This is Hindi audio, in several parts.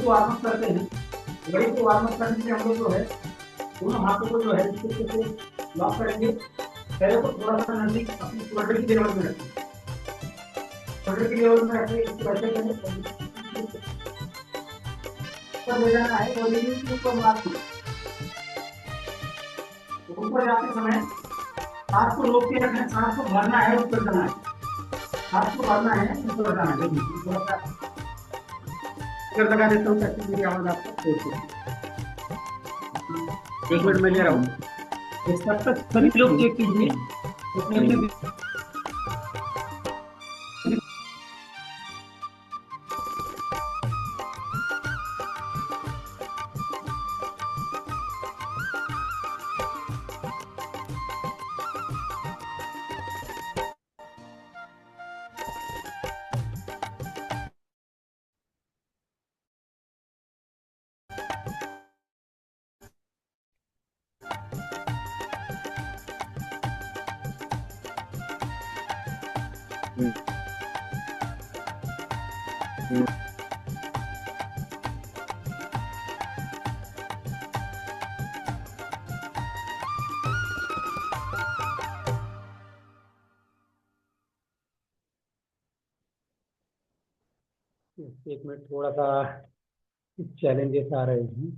को वार्म अप करते हैं, बॉडी को वार्म अप करने के लिए हम लोग जो है दोनों हाथों को जो है इस तरीके से लॉक करेंगे। पैरों को थोड़ा सा नजदीक अपनी शोल्डर की लेवल में रखें, शोल्डर की लेवल में रखें, इसको ऐसे करें। ऊपर ले जाना है, बॉडी के ऊपर मारना है। तो ऊपर जाते समय सांस को रोक के रखना है, सांस को भरना है, ऊपर जाना है, सांस को भरना है, ऊपर जाना है। देखिए थोड़ा सा अगर लगा देता हूँ ताकि मेरी आवाज आपको पहुंचे। एक मिनट में ले रहा हूँ। तब तक सभी लोग चेक कीजिए अपने अपने। एक मिनट, थोड़ा सा चैलेंजेस आ रहे हैं।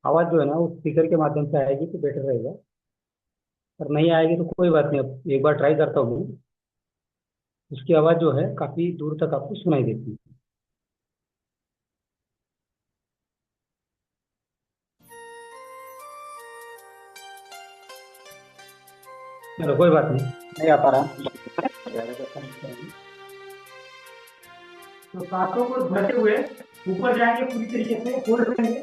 आवाज जो है ना वो स्पीकर के माध्यम से आएगी तो बेटर रहेगा, पर नहीं आएगी तो कोई बात नहीं। अब एक बार ट्राई करता हूँ। उसकी आवाज जो है काफी दूर तक आपको सुनाई देती है। चलो कोई बात नहीं, नहीं आ पा रहा। तो सांसों को भरते हुए ऊपर जाएंगे, पूरी तरीके से होल्ड करेंगे।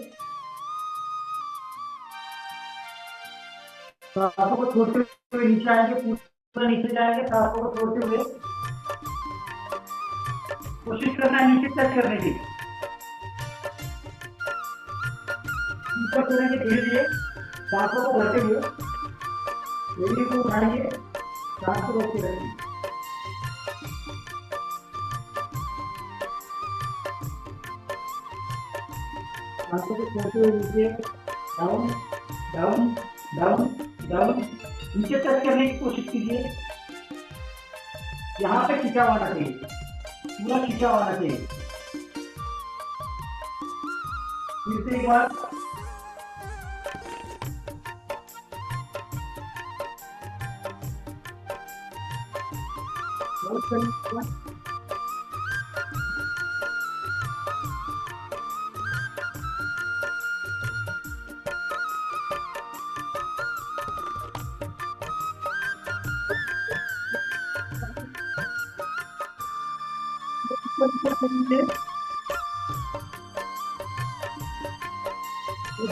सांसों को छोड़ते हुए नीचे आएंगे, पूरा नीचे जाएंगे। सांसों को छोड़ते हुए कोशिश करना है नीचे टच करने की। ऊपर करेंगे धीरे धीरे, सांसों को भरते हुए एड़ी को उठाएंगे, सांस को रोकते रहेंगे। सांसों को छोड़ते हुए नीचे डाउन डाउन डाउन डाउन, नीचे टच करने की कोशिश कीजिए। यहाँ पे खिंचा हुआ आना चाहिए, पूरा खिंचा हुआ आना चाहिए। फिर से एक बार,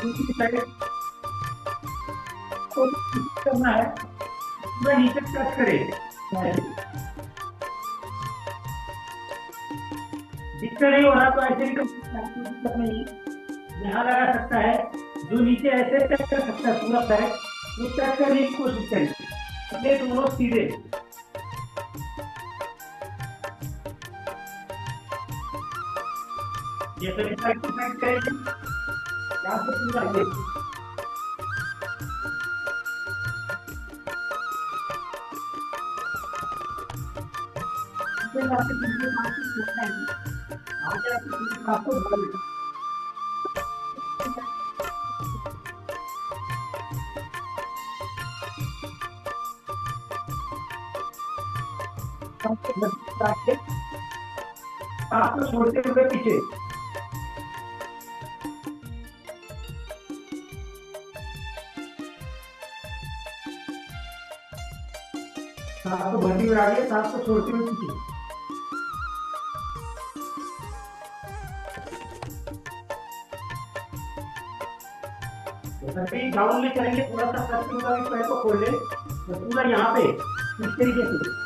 दूसरी साइड को करना है, पूरा नीचे टच करे। दिक्कत नहीं हो रहा तो ऐसे भी दिक्कत नहीं, यहाँ लगा सकता है। जो नीचे ऐसे टच कर सकता है पूरा पैर, वो टच करने की कोशिश करें, अपने दोनों सीधे। ये सभी साइड टू साइड करेंगे, यहाँ से पूरा ये आपको छोड़ते हुए पीछे। सांस को भरती हुए आगे, सांस को छोड़ते हुए पीछे। डाउन में करेंगे, थोड़ा सा टच होगा, पैर को खोल ले तो पूरा यहाँ पे इस तरीके से।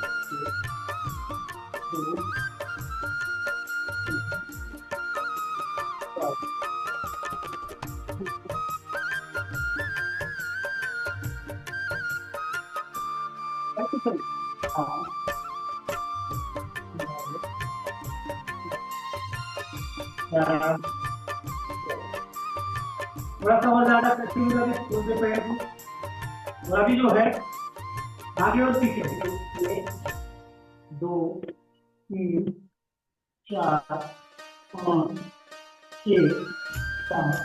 हाँ 4, थोड़ा सा और ज्यादा फ्लेक्सिबल लगे दूसरे पैर को। और अभी जो है आगे और पीछे 1 2 3 4 5 6 7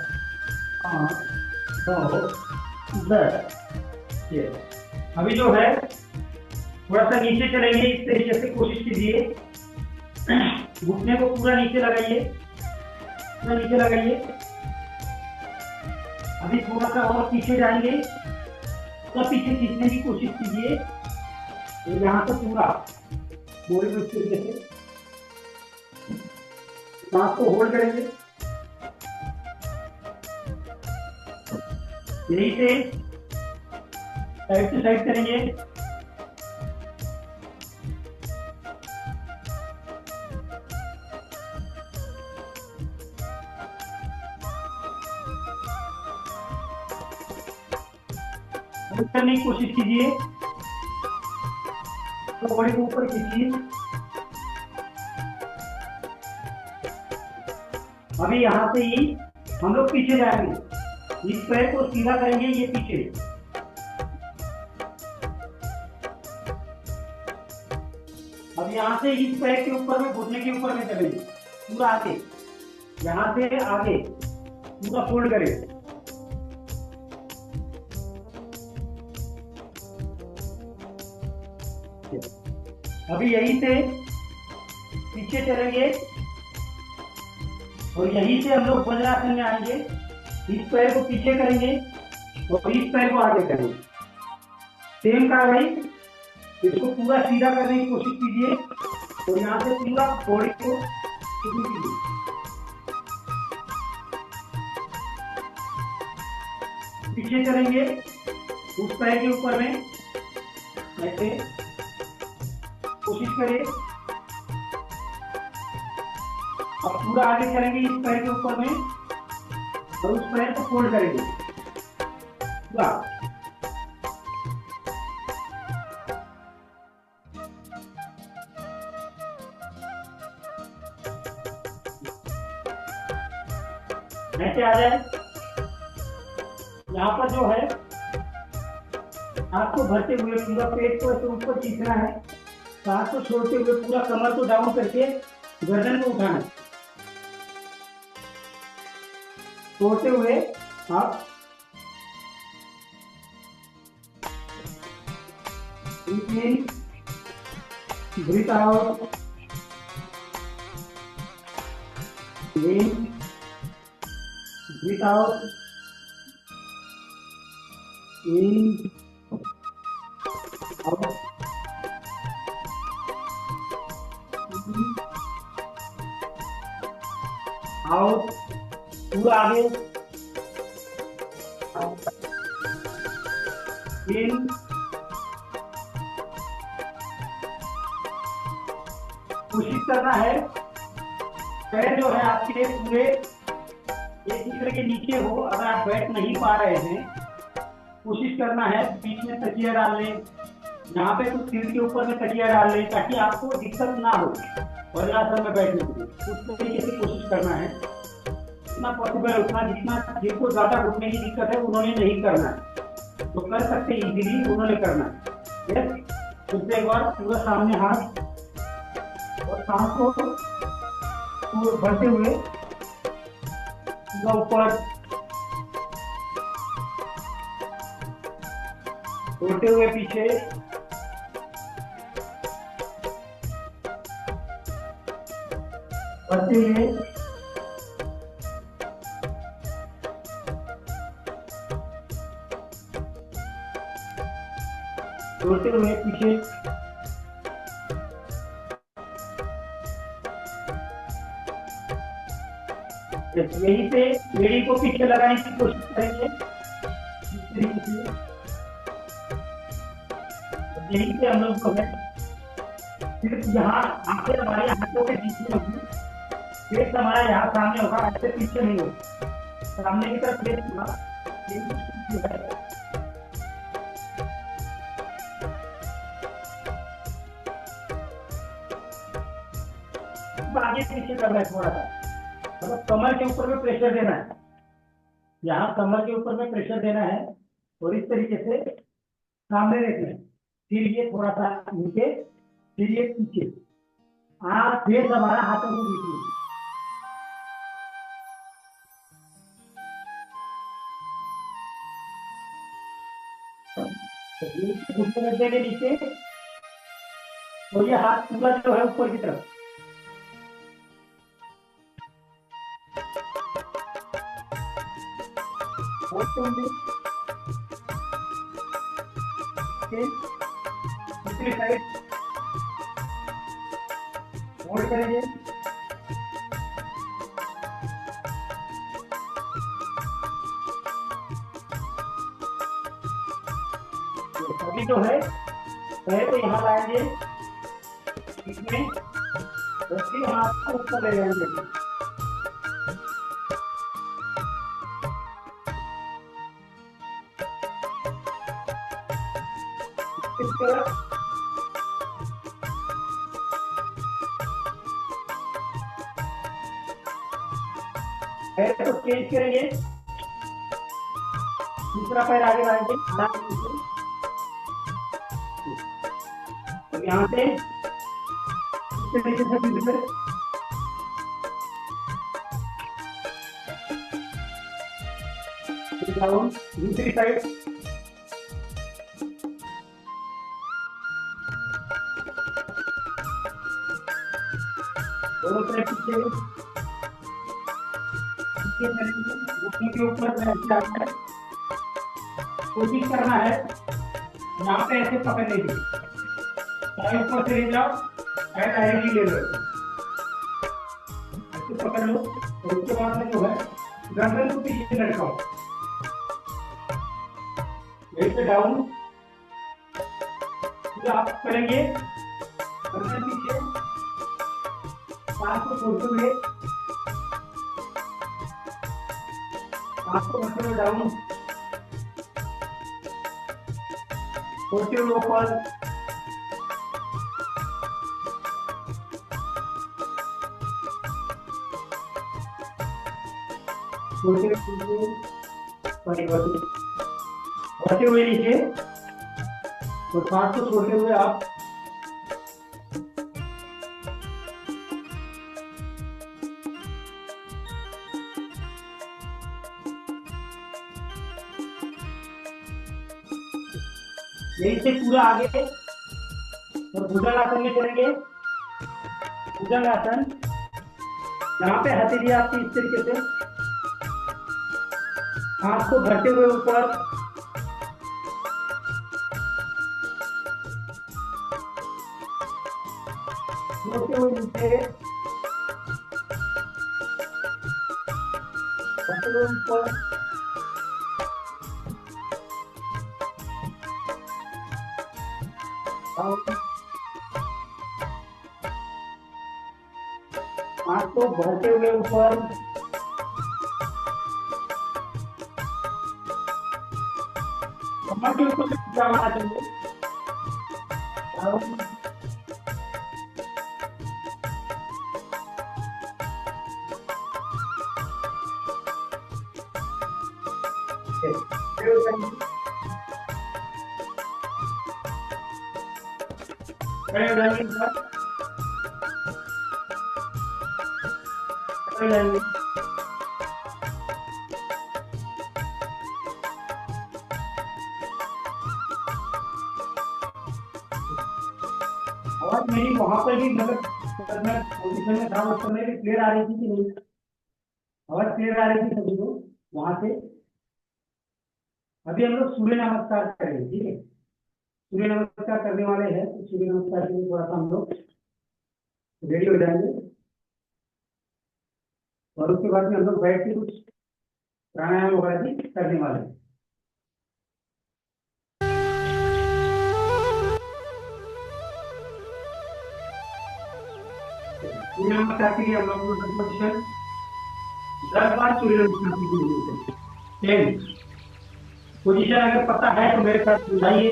8 9 10। अभी जो है थोड़ा सा नीचे चलेंगे, इस तरीके से कोशिश कीजिए, घुटने को पूरा नीचे लगाइए, पूरा नीचे लगाइए। अभी थोड़ा सा और पीछे जाएंगे, तो पीछे खींचने की कोशिश कीजिए, तो यहाँ से पूरा बॉडी को इस तरीके से सांस को होल्ड करेंगे, यहीं से साइड टू साइड करेंगे। करने की कोशिश कीजिए, तो बॉडी को ऊपर खींचिए। अभी यहाँ से ही हम लोग पीछे जाएंगे, इस पैर को सीधा करेंगे, ये पीछे। अब यहाँ से इस पैर के ऊपर में, घुटने के ऊपर में चलेंगे, पूरा आगे, यहाँ से आगे पूरा फोल्ड करें। अभी यहीं से पीछे चलेंगे और यहीं से हम लोग वज्रासन में आएंगे, इस पैर को पीछे करेंगे और इस पैर को आगे करेंगे। सेम कार्रवाई, इसको पूरा सीधा करने की कोशिश कीजिए और यहाँ से पूरा बॉडी को कीजिए। पीछे चलेंगे उस पैर के ऊपर में, ऐसे कोशिश करिए। अब पूरा आगे चलेंगे इस पैर के ऊपर में और उस पैर को फोल्ड करेंगे पूरा। ऐसे आ जाए, यहाँ पर जो है आपको भरते हुए पूरा पेट को ऐसे ऊपर खींचना है, सांस को छोड़ते हुए पूरा कमर को डाउन करके गर्दन को उठाना, छोड़ते हुए आप ब्रीथ इन, ब्रीथ आउट, इन, ब्रीथ आउट, इन, आउट, आउट, पूरा आगे, इन, कोशिश करना है पैर जो है आपके पूरे एक दूसरे के नीचे हो। अगर आप बैठ नहीं पा रहे हैं, कोशिश करना है बीच में तकिया डाल लें, यहाँ पे कुछ सिर के ऊपर में तकिया डाल लें, ताकि आपको दिक्कत ना हो वज्रासन में बैठने के लिए। उस तरीके से कोशिश करना है, जितना पॉसिबल उतना, जितना जिनको ज्यादा घुटने की दिक्कत है उन्होंने नहीं करना है, तो कर सकते इजीली, उन्होंने करना है। फिर से एक बार पूरा सामने हाथ और सांस को भरते हुए ऊपर, छोड़ते हुए पीछे, भरते हुए, छोड़ते हुए पीछे। यहीं से एड़ी को पीछे लगाने की कोशिश करेंगे, इस तरीके से। यहीं से हम लोग को है सिर्फ यहाँ आंखें हमारे हाथों के बीच में होगी, फेस हमारा यहाँ सामने होगा, ऐसे पीछे नहीं होगा, सामने की तरफ फेस होगा। आगे पीछे कर रहा है थोड़ा सा, मतलब कमर के ऊपर में प्रेशर देना है, यहाँ कमर के ऊपर में प्रेशर देना है और इस तरीके से सामने रखना है, फिर ये थोड़ा सा नीचे, फिर ये पीछे, फेस हमारा हाथों के बीच में। घुटने रख देंगे नीचे और ये हाथ पूरा जो है ऊपर की तरफ। दूसरी साइड होल्ड करेंगे, अभी जो है पहले तो यहाँ लाएंगे इसमें, और फिर हाथ को ऊपर ले जाएंगे। पैर को चेंज करेंगे, दूसरा पैर आगे लाएंगे, तो यहाँ से इस तरीके से दूसरी साइड दोनों तरफ पीछे घुटने के ऊपर कोशिश करना है यहाँ पे ऐसे पकड़ने की, चाहे ऊपर से ले जाओ चाहे डायरेक्टली ले लो, ऐसे पकड़ लो और उसके बाद में जो है गर्दन को पीछे लटकाओ, यहीं पे डाउन आप करेंगे, गर्दन पीछे, सांस को छोड़ते हुए, सांस को रखते हुए डाउन, छोड़ते हुए ऊपर, छोड़ते हुए बढ़ते हुए नीचे, और सांस को छोड़ते हुए आप यहीं से पूरा आगे और भुजंगासन में चलेंगे। भुजंगासन यहाँ पे हथेली आपकी इस तरीके से, हाथ को भरते हुए ऊपर, छोड़ते हुए नीचे, भरते हुए ऊपर, हाथ को भरते हुए ऊपर, कमर के ऊपर जाना चाहिए, और मेरी वहां पर भी मतलब मैं पोजीशन में था उस समय भी क्लियर आ रही थी कि नहीं, और क्लियर आ रही थी सभी को वहां से। अभी हम लोग सूर्य नमस्कार करेंगे, ठीक है, सूर्य नमस्कार करने वाले हैं, तो सूर्य नमस्कार के लिए थोड़ा सा हम लोग रेडी हो जाएंगे, और उसके बाद में हम लोग बैठ के कुछ प्राणायाम वगैरह भी करने वाले हैं। सूर्य नमस्कार के लिए हम लोग पोजिशन 10 बार सूर्य नमस्कार की पोजिशन अगर पता है तो मेरे साथ समझाइए,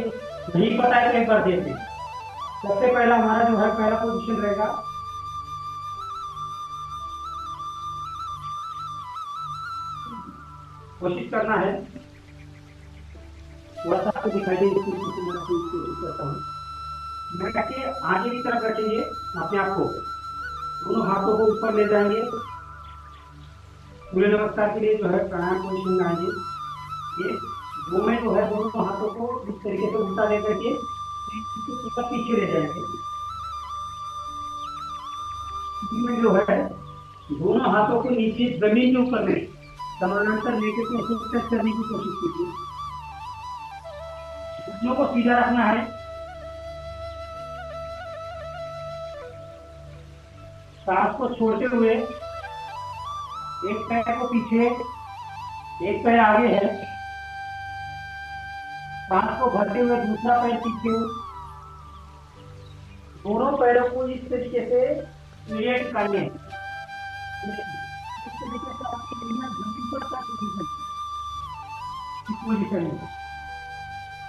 नहीं पता है तो एक बार देखिए। सबसे पहला हमारा जो है पहला पोजिशन रहेगा कोशिश करना है थोड़ा सा आपको दिखाई दे इसकी कोशिश करता हूँ। मैं कहते आगे की तरफ रखेंगे अपने आप को, दोनों हाथों को ऊपर ले जाएंगे, सूर्य नमस्कार के लिए जो है प्राणायाम पोजिशन में आएंगे। ये दो में जो है दोनों हाथों को इस तरीके से उल्टा लेकर के पीछे ले जाएंगे। में जो है दोनों हाथों को नीचे जमीन के ऊपर में समानांतर लेकर के ऐसे टच करने की कोशिश कीजिए। घुटनों को सीधा रखना है, सांस को छोड़ते हुए एक पैर को पीछे एक पैर आगे है, सांस को भरते हुए दूसरा पैर पीछे, दोनों पैरों को इस तरीके से क्रिएट करने पोजिशन में।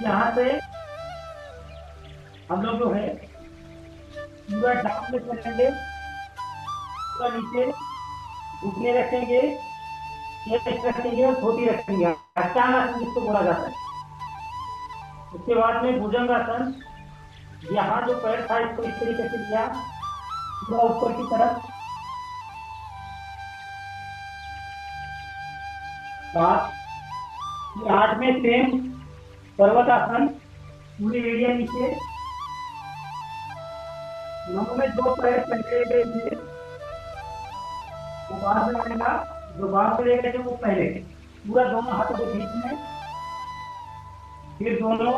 यहाँ से हम लोग जो है पूरा डाउन में करेंगे, पूरा नीचे घुटने रखेंगे, रखेंगे और धोती रखेंगे, अष्टांगासन जिसको बोला जाता है। उसके बाद में भुजंगासन, यहाँ जो पैर था इसको इस तरीके से लिया पूरा ऊपर की तरफ, आठ में सेम पर्वतासन, पूरी एरिया नीचे, 9 में दो पैर पहले वो बाद में आएगा, जो बाद में लेकर वो पहले, पूरा दोनों हाथों के बीच में, फिर दोनों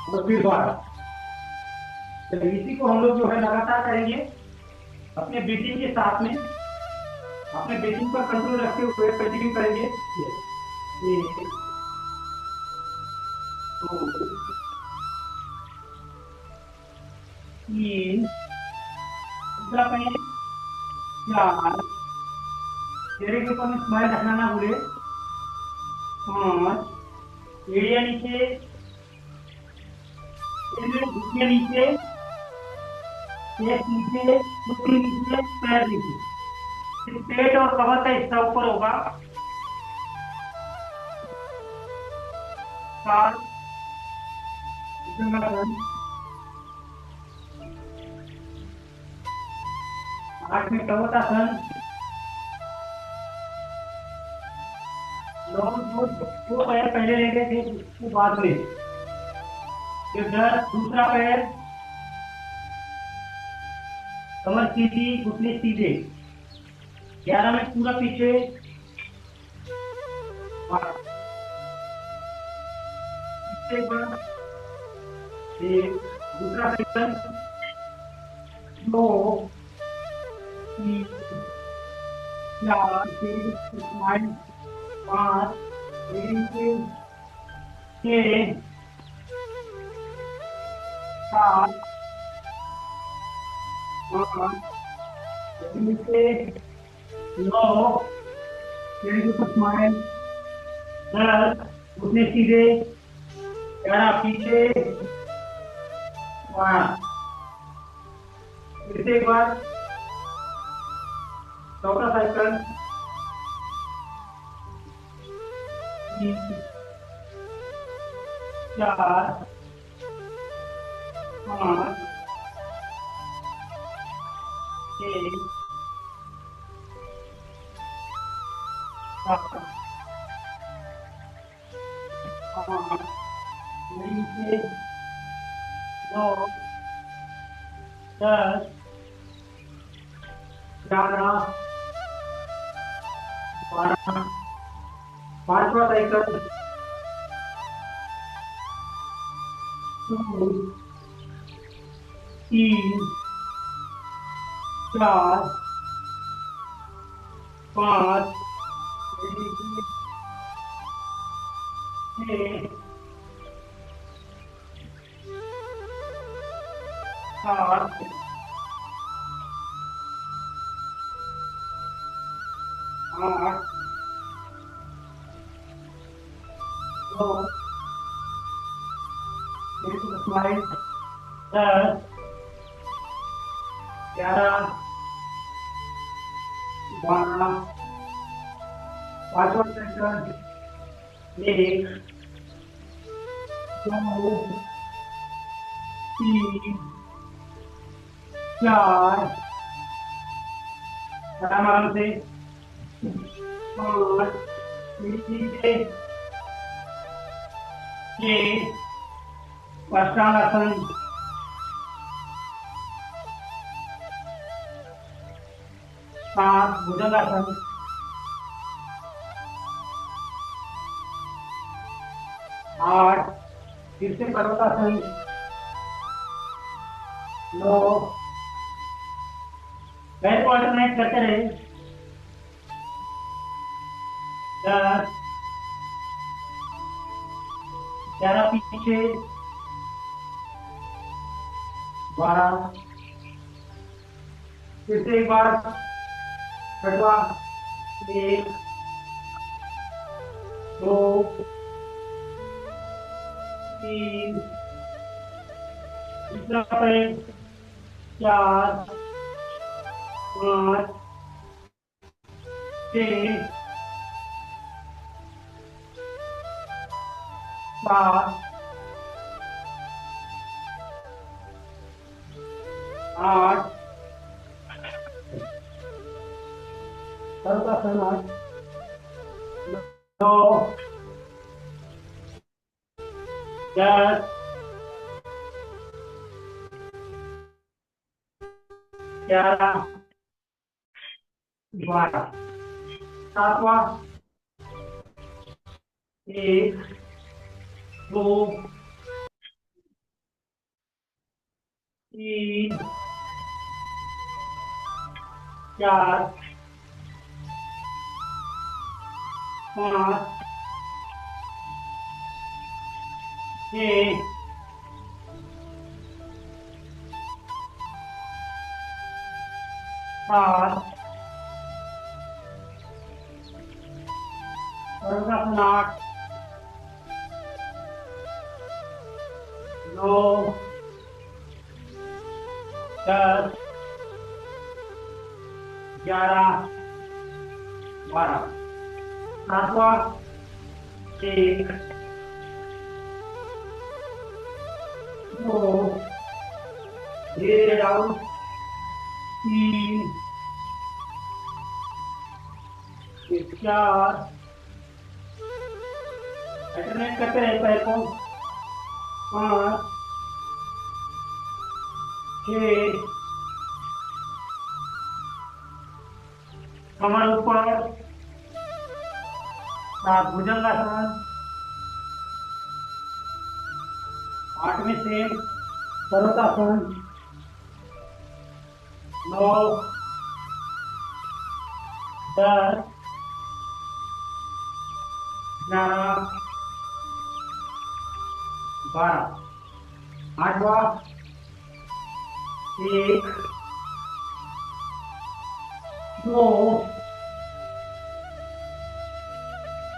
और फिर द्वारा। तो इसी को हम लोग जो है लगातार करेंगे अपने ब्रीथिंग के साथ में, अपने ब्रीथिंग पर कंट्रोल रखते हुए कंटिन्यू करेंगे। तीन, चार, चेहरे के ऊपर में स्माइल रखना ना भूले, 5, एरिया नीचे, घुटने नीचे, पेट नीचे, मुट्ठी नीचे, पैर नीचे, पेट और कमर का हिस्सा ऊपर होगा। 7, 8 में पर्वतासन, 9 दो पैर पहले ले गए थे उसके बाद में, फिर 10 दूसरा पैर, कमर सीधी, घुटने सीधे, 11 में पूरा पीछे, दूसरा सेक्शन, 2, 3, 4, 5, 6, 7, 8, 9, स्माइल, 10, घुटने सीधे, 11 पीछे, 5, फिर से एक बार चौथा साइकिल, 3, 4, 5, 6, 7, 8, 9, 10, 11, 12, पांचवा साइकिल, 2, 3, 4, 5, 6, 7, 8, 9, स्माइल, 10, 11 12 पांचवा सेक्शन 1 2 3 4 आराम से 5 नीचे 6 अष्टांगासन 7 भुजंगासन 8 फिर से पर्वतासन 9 पैर को अल्टरनेट करते रहे 10 11 पीछे 12 फिर से एक बार छठवा 1 2 3 दूसरा पैर 4 5 6 7 8 सर्वासन 9 10 11 12 सातवां 1 2 3 4 5 6 7 8 9 10 11 12 सातवां 1 2 धीरे डाउन 3 4 अल्टरनेट करते रहे पैर को 5 6 कमर ऊपर 7 भुजंगासन 8वें से पर्वतासन 9 10 11 12 आठवां 1 2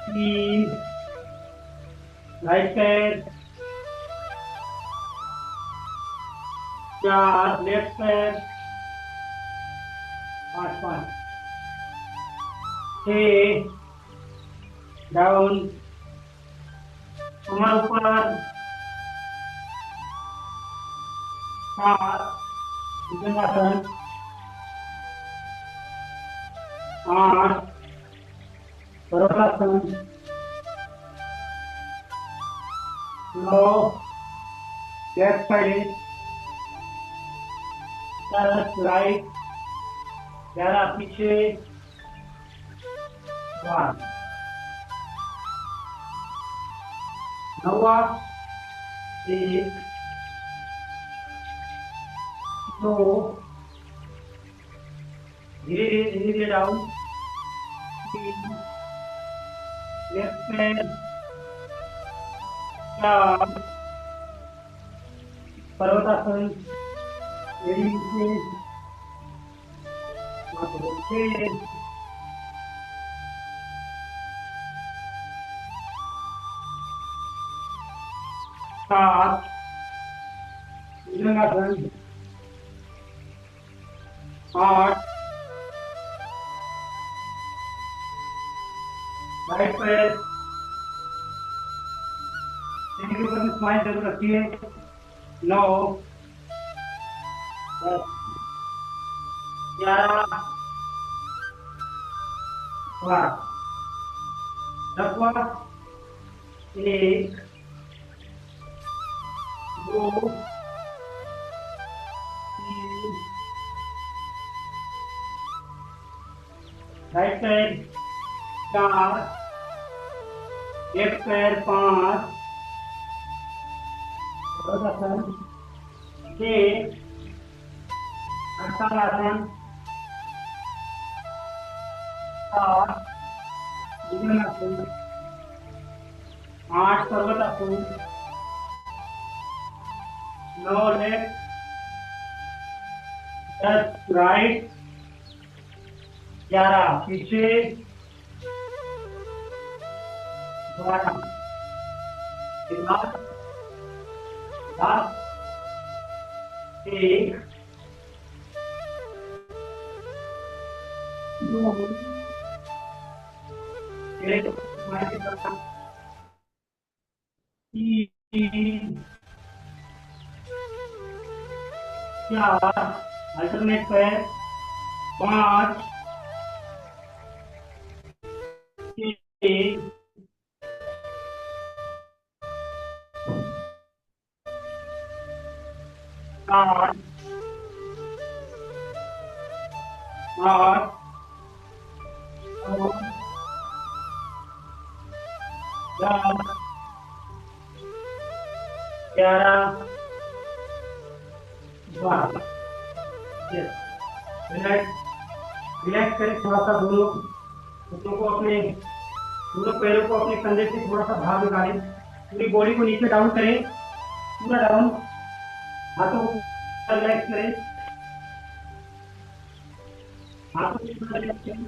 3 राइट पैर 4 लेफ्ट पैर 5 6 डाउन कमर ऊपर 7 भुजंगासन 8 पर्वतासन 9 लेफ्ट साइड 10 राइट 11 पीछे 1 नौवा 1 2 धीरे धीरे डाउन 3 लेफ्ट पैर 4 पर्वतासन 6 7 भुजंगासन 8, राइट पैर सीने के ऊपर में स्माइल जरूर रखिए। 9, 10, 11, 12, 1, 2, 3, राइट पैर 4, लेफ्ट पैर 5, 6, हस्तांगासन 7, भुजंगासन 8, पर्वतासन 9, लेफ्ट 10, राइट 11, पीछे 12, 10, 1, 2, 3, 4, अल्टरनेट पैर 5, 6, 7, 8, 9, 10, 11, 12। रिलैक्स करें थोड़ा सा। दोनों हाथों को अपने, दोनों पैरों को अपने कंधे से थोड़ा सा बाहर निकालें। पूरी बॉडी को नीचे डाउन करें, पूरा डाउन। हाथों को रिलैक्स करें, हाथों को रिलैक्स करें,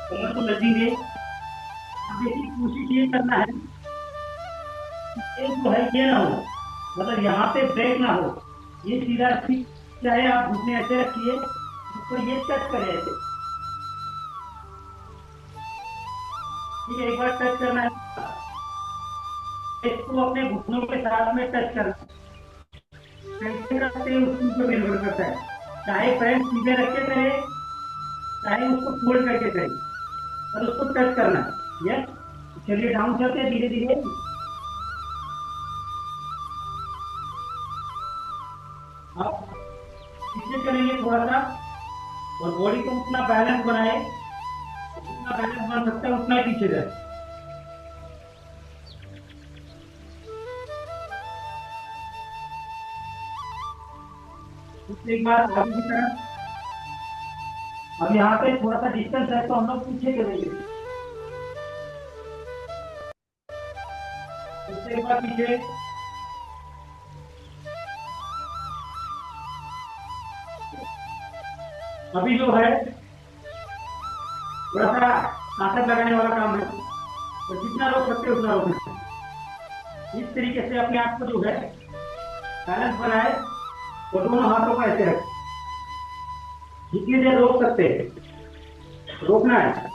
कमर को लचीले। देखिए कोशिश ये करना है ये जो है ये ना हो, मतलब यहाँ पे ब्रेक ना हो, ये सीधा ठीक। चाहे आप घुटने ऐसे रखिए, उसको ये टच करें ऐसे। ठीक है, एक बार टच करना है, इसको अपने घुटनों के साथ में टच करना है। कैसे करते हैं उसको ऊपर निर्भर करता है, चाहे पैर सीधे रख के करे, चाहे उसको फोल्ड करके करे, और उसको टच करना है। यस, चलिए डाउन करते हैं धीरे धीरे। आप पीछे चलेंगे थोड़ा सा, और बॉडी को उतना बैलेंस बनाए, जितना बैलेंस बन सकता है उतना ही पीछे जाए। एक बार आगे की तरफ। अब यहाँ पे थोड़ा सा डिस्टेंस है तो हम लोग पीछे चलेंगे, एक बार पीछे। अभी जो है थोड़ा सा ताकत लगाने वाला काम है, तो जितना रोक सकते हैं उतना रोकना। इस तरीके से अपने आप को जो है बैलेंस बनाए, और दोनों हाथों को ऐसे रखें। जितनी देर रोक सकते हैं रोकना है।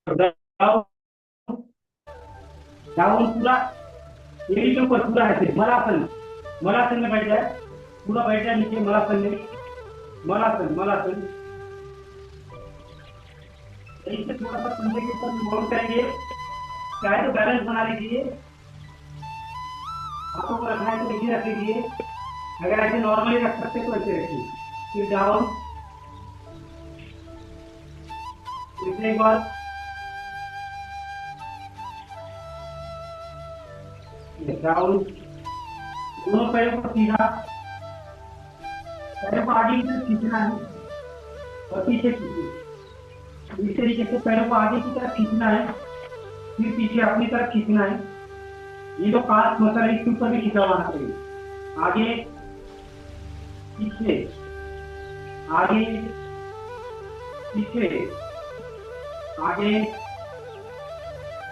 डाउन, डाउन पूरा, एड़ी के ऊपर पूरा ऐसे मलासन, मलासन में बैठ जाए, पूरा बैठ जाए नीचे मलासन में। मलासन, मलासन इससे थोड़ा सा कंधे के ऊपर माउंट करेंगे। चाहे तो बैलेंस बना लीजिए, हाथों को रखना है तो नीचे रख लीजिए, अगर ऐसे नॉर्मली रख सकते तो ऐसे रखिए। फिर डाउन, एक बार डाउन, दोनों पैरों को सीधा, पैरों को आगे की तरफ खींचना है और पीछे खींचिए। इस तरीके से पैरों को आगे की तरफ खींचना है, फिर पीछे अपनी तरफ खींचना है। ये जो कास्ट मसल है इसके ऊपर भी खिंचाव आना चाहिए। आगे पीछे, आगे पीछे, आगे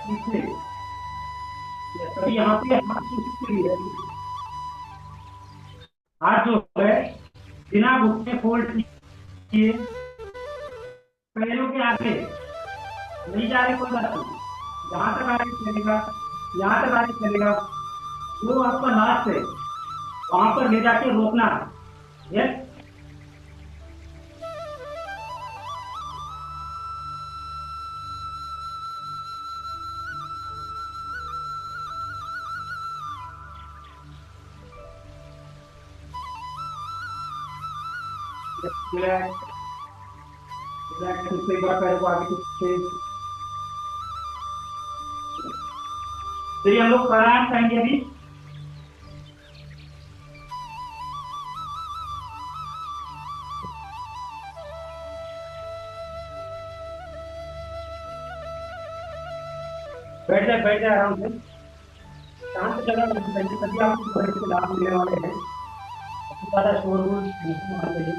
पीछे। तो यहाँ पे हाथ के लिए हाथ जो है बिना घुटने फोल्ड किए पैरों के आगे नहीं जा रहे, कोई बात नहीं, जहां तक आगे चलेगा, यहाँ तक आगे चलेगा, वो आपका लास्ट है, वहां पर ले जाके रोकना है। यस, रिलैक्स, रिलैक्स, एक बार पैरों को आगे पीछे। तो ये हम लोग प्राणायाम करेंगे अभी। बैठ जाए आराम से, शांत जगह में बैठिए, तभी आपको बड़े से लाभ मिलने वाले हैं। ज्यादा शोरगुल नहीं होना चाहिए।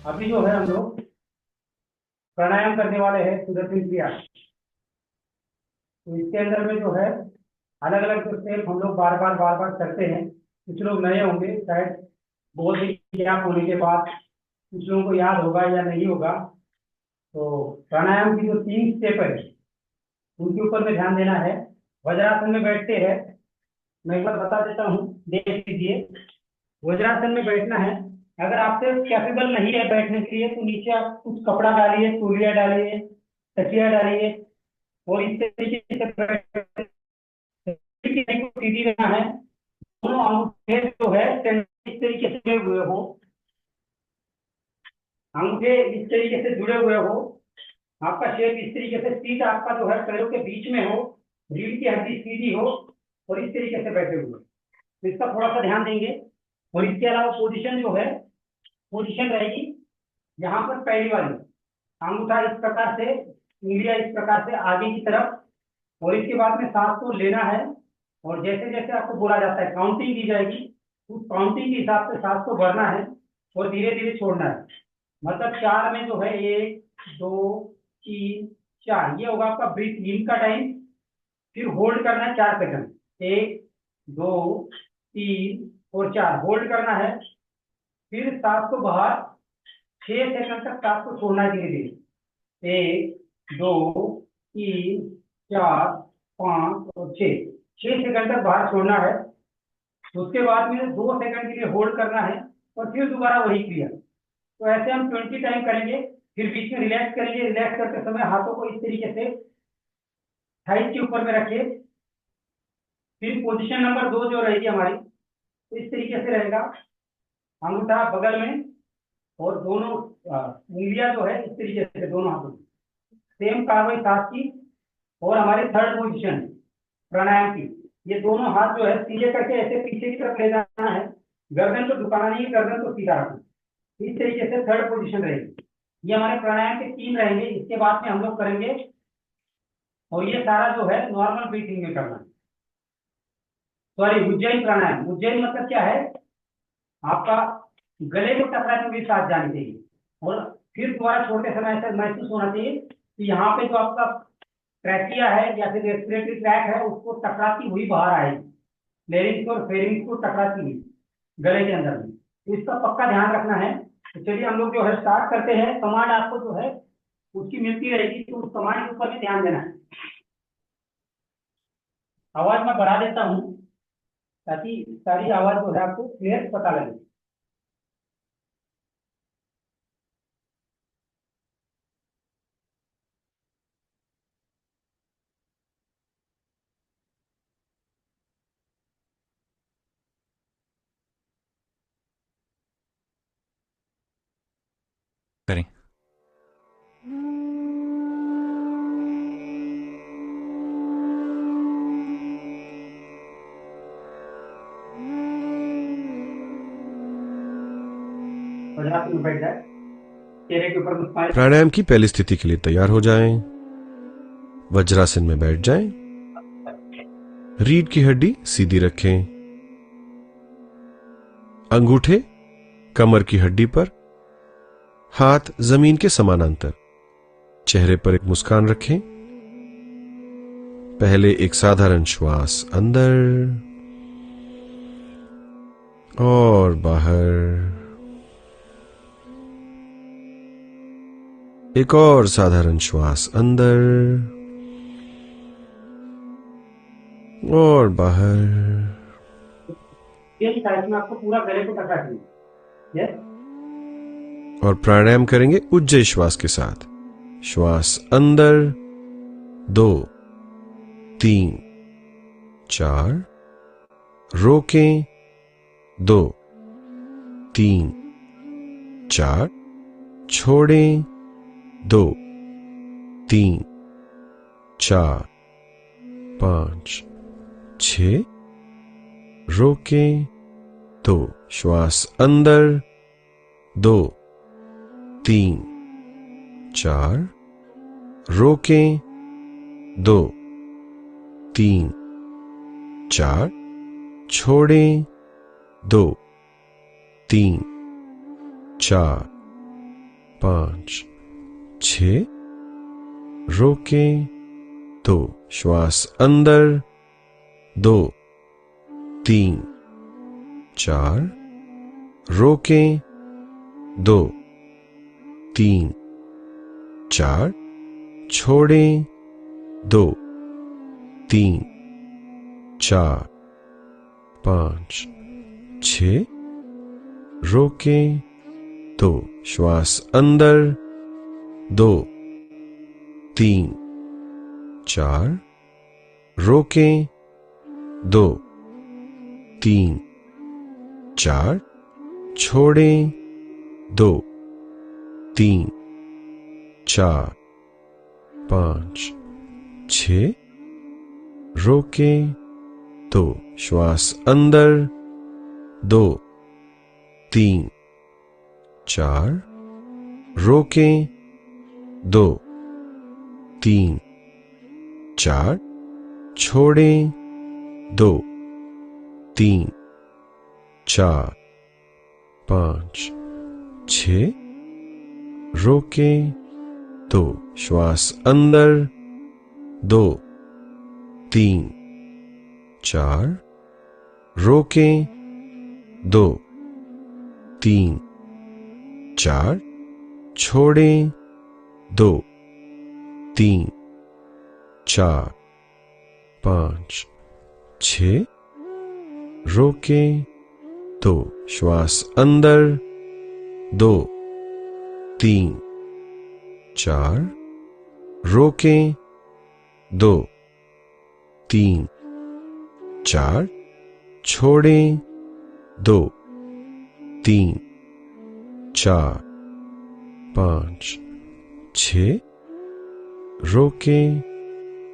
अभी जो है हम लोग प्राणायाम करने वाले हैं सुदर्शन क्रिया। तो इसके अंदर में जो है अलग अलग जो स्टेप हम लोग बार बार करते हैं। कुछ लोग नए होंगे शायद, बहुत ही गैप होने के बाद कुछ लोगों को याद होगा या नहीं होगा। तो प्राणायाम की जो 3 स्टेप है उनके ऊपर में ध्यान देना है। वज्रासन में बैठते हैं, मैं एक बार बता देता हूँ, देख लीजिए। वज्रासन में बैठना है। अगर आपसे कैपेबल नहीं है बैठने के लिए तो नीचे आप कुछ कपड़ा डालिए, तौलिया डालिए, तकिया डालिए और इस तरीके से सीधी रहना है। दोनों अंगूठे जो है इस तरीके से जुड़े हुए हो, अंगूठे इस तरीके से जुड़े हुए हो, आपका शेप इस तरीके से, सीट आपका जो है पैरों के बीच में हो, रीढ़ की हड्डी सीधी हो और इस तरीके से बैठे हुए। तो इसका थोड़ा सा ध्यान देंगे। और इसके अलावा पोजीशन जो है, पोजीशन रहेगी यहाँ पर पहली वाली, अंगूठा इस प्रकार से, उंगलियां इस प्रकार से आगे की तरफ, और इसके बाद में सांस को लेना है। और जैसे जैसे आपको बोला जाता है काउंटिंग दी जाएगी, उस काउंटिंग के हिसाब से सांस को भरना है और धीरे धीरे छोड़ना है। मतलब 4 में जो है 1 2 3 4, ये होगा आपका ब्रीथ इन का टाइम। फिर होल्ड करना है 4 सेकंड, 1 2 3 और 4 होल्ड करना है। फिर सांस को बाहर 6 सेकंड तक सांस को छोड़ना है धीरे धीरे, 1 2 3 4 5 और 6 सेकंड तक बाहर छोड़ना है। उसके बाद में 2 सेकंड के लिए होल्ड करना है और फिर दोबारा वही क्रिया। तो ऐसे हम 20 टाइम करेंगे। फिर बीच में रिलैक्स करेंगे। रिलैक्स करते समय हाथों को इस तरीके से थाइस के ऊपर में रखिए। फिर पोजीशन नंबर 2 जो रहेगी हमारी, तो इस तरीके से रहेगा, अंगूठा बगल में और दोनों उंगलियां जो है इस तरीके से दोनों हाथों में, सेम कार्रवाई सांस की। और हमारी थर्ड पोजीशन प्राणायाम की, ये दोनों हाथ जो है सीधे करके ऐसे पीछे की तरफ ले जाना है, गर्दन को झुकाना नहीं है, गर्दन को सीधा रखना। इस तरीके से थर्ड पोजीशन रहेगी। ये हमारे प्राणायाम के 3 रहेंगे। इसके बाद में हम लोग करेंगे, और ये सारा जो है नॉर्मल ब्रीथिंग में करना है। सॉरी, उज्जैन प्राणायाम। उज्जैन मतलब क्या है, आपका गले को टकराती हुई सांस जानी चाहिए और फिर दोबारा छोड़ते समय ऐसा महसूस होना चाहिए कि यहाँ पे जो आपका ट्रैकिया है या फिर रेस्पिरेटरी ट्रैक है उसको टकराती हुई बाहर आएगी, लेरिंग्स और फेरिंग्स को टकराती हुई गले के अंदर में। तो इसका पक्का ध्यान रखना है। तो चलिए हम लोग जो है स्टार्ट करते हैं। कमांड आपको जो है उसकी मिलती रहेगी, तो उस कमांड के ऊपर भी ध्यान देना है। आवाज मैं बढ़ा देता हूँ ताकि सारी आवाज जो है आपको क्लियर पता लगे। आसन में बैठ जाए, चेहरे के ऊपर मुस्कान। प्राणायाम की पहली स्थिति के लिए तैयार हो जाएं। वज्रासन में बैठ जाएं। रीढ़ की हड्डी सीधी रखें। अंगूठे कमर की हड्डी पर, हाथ जमीन के समानांतर। चेहरे पर एक मुस्कान रखें। पहले एक साधारण श्वास अंदर और बाहर। एक और साधारण श्वास अंदर और बाहर। ये साइड में आपको पूरा गले को टचा चाहिए। यस। और प्राणायाम करेंगे उज्जय श्वास के साथ। श्वास अंदर 2 3 4, रोकें 2 3 4, छोड़ें 2 3 4 5 6, रोकें 2, श्वास अंदर 2 3 4, रोकें 2 3 4, छोड़ें 2 3 4 5 6, रोकें 2, श्वास अंदर 2 3 4, रोकें 2 3 4, छोड़ें 2 3 4 5 6, रोकें 2, श्वास अंदर 2 3 4, रोकें 2 3 4, छोड़ें 2 3 4 5 6, रोकें 2, श्वास अंदर 2 3 4, रोकें 2 3 4, छोड़ें 2 3 4 5 6, रोकें 2, श्वास अंदर 2 3 4, रोकें 2 3 4, छोड़ें 2 3 4 5 6, रोकें 2, श्वास अंदर 2 3 4, रोकें 2 3 4, छोड़ें 2 3 4 5 6, रोकें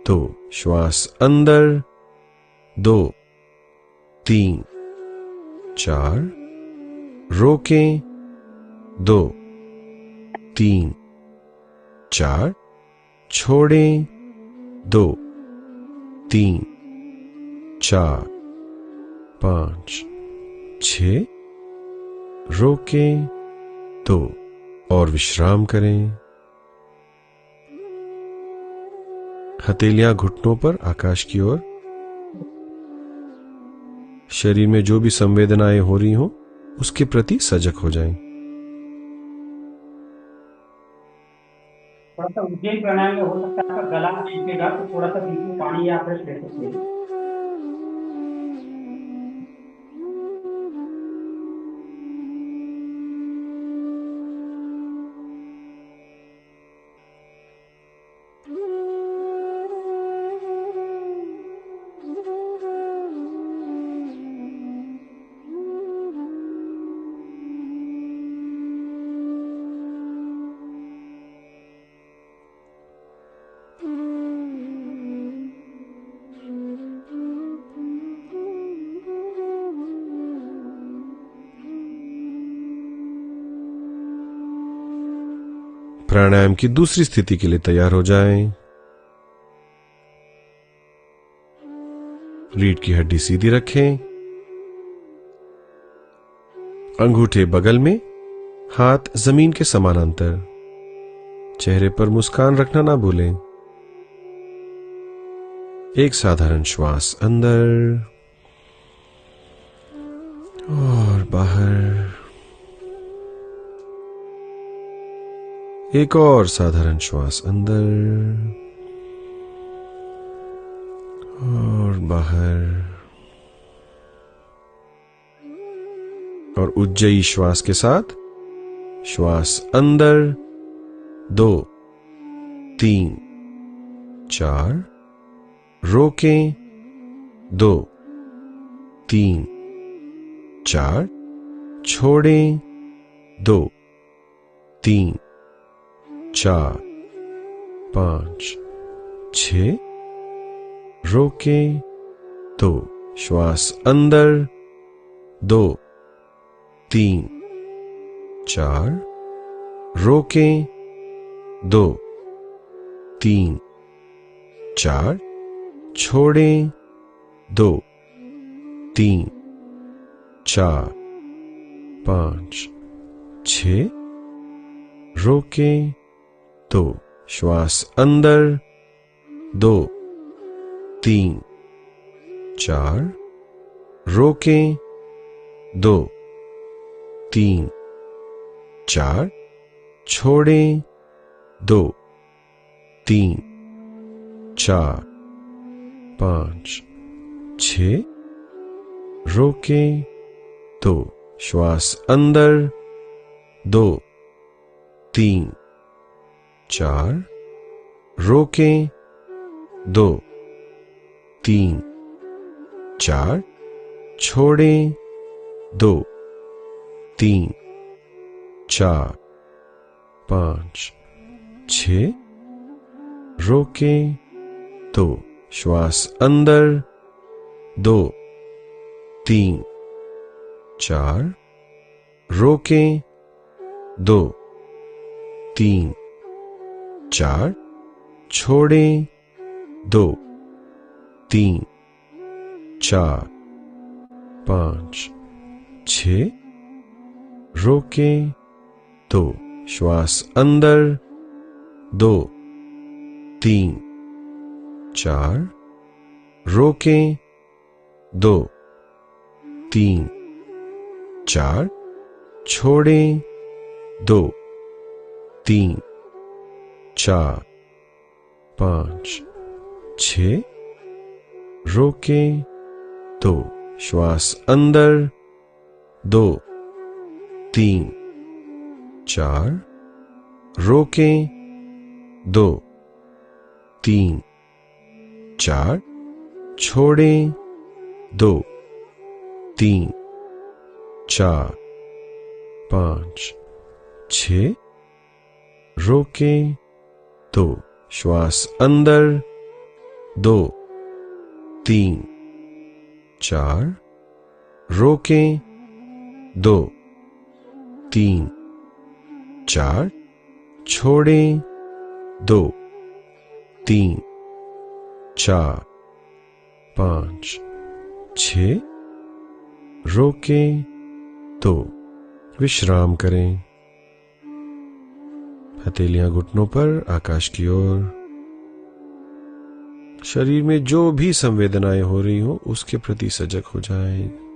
2, श्वास अंदर 2 3 4, रोकें 2 3 4, छोड़ें 2 3 4 5 6, रोकें 2 और विश्राम करें। हथेलियां घुटनों पर आकाश की ओर। शरीर में जो भी संवेदनाएं हो रही हो उसके प्रति सजग हो जाएं। थोड़ा सा उज्जैन प्राणायाम में हो सकता है आपका गला सूखेगा, तो थोड़ा सा बीच में पानी या फ्रेश ले सकते हैं। प्राणायाम की दूसरी स्थिति के लिए तैयार हो जाएं। रीढ़ की हड्डी सीधी रखें, अंगूठे बगल में, हाथ जमीन के समानांतर। चेहरे पर मुस्कान रखना ना भूलें। एक साधारण श्वास अंदर और बाहर। एक और साधारण श्वास अंदर और बाहर। और उज्जयी श्वास के साथ श्वास अंदर 2 3 4, रोकें 2 3 4, छोड़ें 2 3 4 5 6, रोकें 2, श्वास अंदर 2 3 4, रोकें 2 3 4, छोड़ें 2 3 4 5 6, रोकें 2, श्वास अंदर 2 3 4, रोकें 2 3 4, छोड़ें 2 3 4 5 6, रोकें 2, श्वास अंदर 2 3 4, रोकें 2 3 4, छोड़ें 2 3 4 5 6, रोकें 2, श्वास अंदर 2 3 4, रोकें 2 3 4, छोड़ें 2 3 4 5 6, रोकें 2, श्वास अंदर 2 3 4, रोकें 2 3 4, छोड़ें 2 3 4 5 6, रोकें 2, श्वास अंदर 2 3 4, रोकें 2 3 4, छोड़ें 2 3 4 5 6, रोकें 2, श्वास अंदर 2 3 4, रोकें 2 3 4, छोड़ें 2 3 4 5 6, रोकें 2, विश्राम करें। हथेलियां घुटनों पर, आकाश की ओर। शरीर में जो भी संवेदनाएं हो रही हो उसके प्रति सजग हो जाएं।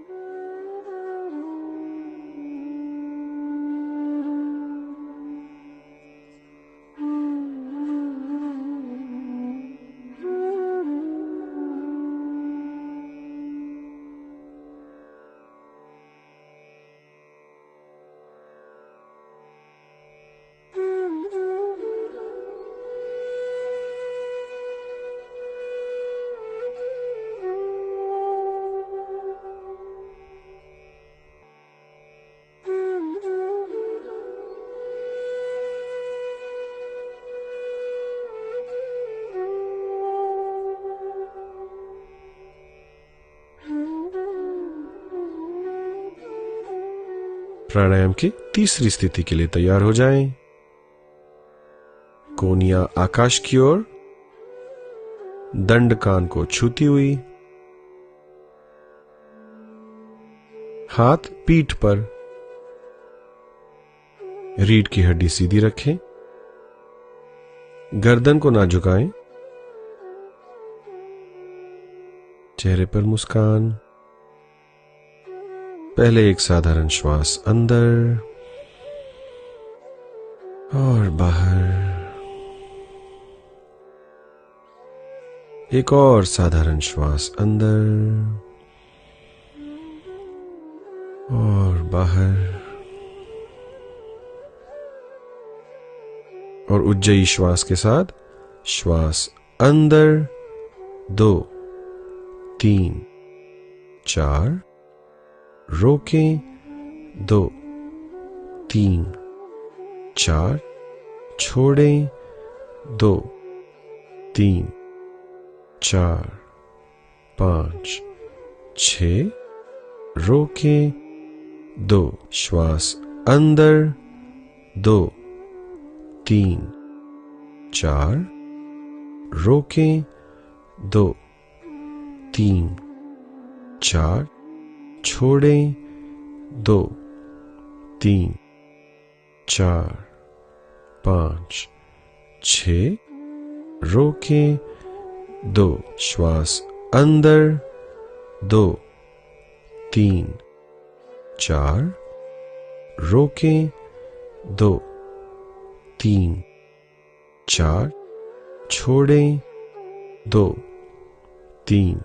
प्राणायाम की तीसरी स्थिति के लिए तैयार हो जाएं। कोनिया आकाश की ओर, दंड कान को छूती हुई, हाथ पीठ पर, रीढ़ की हड्डी सीधी रखें, गर्दन को ना झुकाएं, चेहरे पर मुस्कान। पहले एक साधारण श्वास अंदर और बाहर, एक और साधारण श्वास अंदर और बाहर, और उज्जयी श्वास के साथ श्वास अंदर 2 3 4, रोकें 2 3 4, छोड़ें 2 3 4 5 6, रोकें 2, श्वास अंदर 2 3 4, रोकें 2 3 4, छोड़ें 2 3 4 5 6, रोकें 2, श्वास अंदर 2 3 4, रोकें 2 3 4, छोड़ें 2 3